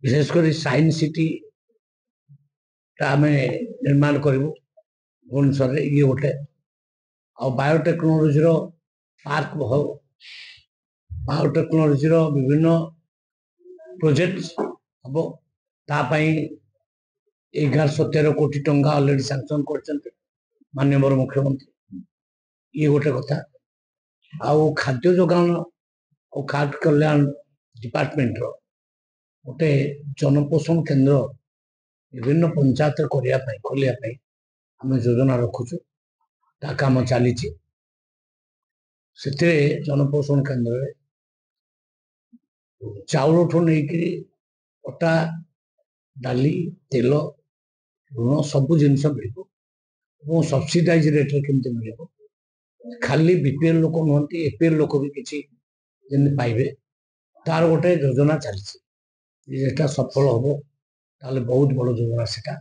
विशेषकर science city आम निर्माण करूँ भुवनेश्वर ये गोटे आ बायोटेक्नोलोजी पार्क हो बायोटेक्नोलोजी विभिन्न प्रोजेक्ट हम तापाई 1113 कोटी टंका ऑलरेडी सैंक्शन कर माननीय मुख्यमंत्री ये गोटे कथा आउ खाद्य जोगान और खाद्य कल्याण डिपार्टमेंट गोटे जनपोषण केन्द्र विभिन्न पंचायत खोलिया आम योजना रखुचु ता काम चली जनपोषण केन्द्र चाउल ठू नहीं अटा डाली तेल लुण सबू जिनस मिल सब्सिडाइज रेट केमती मिल खाली बीपीएल लोक नुहति एपीएल लोक भी किसी पाइबे तार गोटे योजना चली सफल हम ताले बहुत बड़ योजना सेटा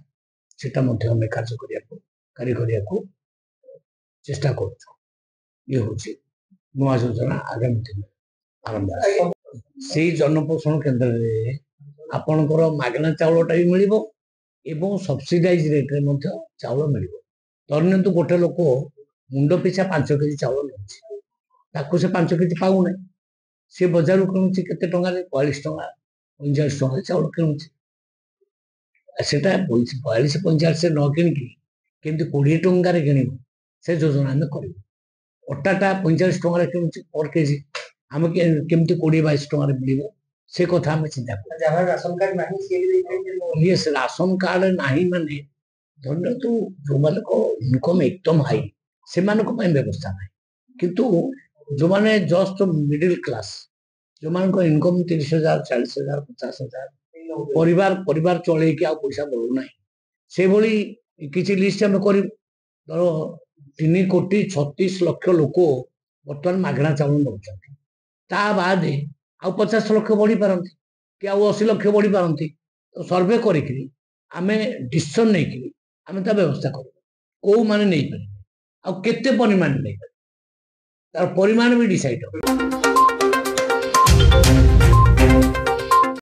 कार्य करने को चेष्टा कर नुआ योजना आगामी दिन आरंभ से जनपोषण केन्द्र आपणकर मागना चाउलटा भी मिल एवं सब्सिडाइज रेट रे चाउल मिल धरनियंतु गोटे लोक मुंड पिछा 5 केजी चाउल नौ से 5 केजी पाऊना सी बजार किणुची केते टंका 42 टंका 45 टंका चाउल किणुची सेटा 42 45 से न किणकी केमती 20 टंका रे किणिबो से योजना आम कर अटाटा 45 टंका किणुची पर केजी आम केमती 20 22 टंका मिल से कथा आम चिंता कर राशन कार्ड नहीं माने धरना तो जो मान इनकम एकदम हाई से व्यवस्था ना किंतु जो माने जस्ट मिडिल क्लास जो मान इनकम 30,000 40,000 50,000 परिवार चल पैसा बढ़ुना से भली किसी लिस्ट आम कर 3,36,00,000 लोक बर्तमान मागଣା चाउल नौकरी ता बाद आउ 50 लाख बढ़ी पारती कि आउ 80 लाख बढ़ी पारती तो सर्वे करी आमे डिसीजन नहीं आमे ता व्यवस्था कर को माने नहीं पारे आउ केते परिमाण नहीं पारे तार परिमाण भी डिसाइड हो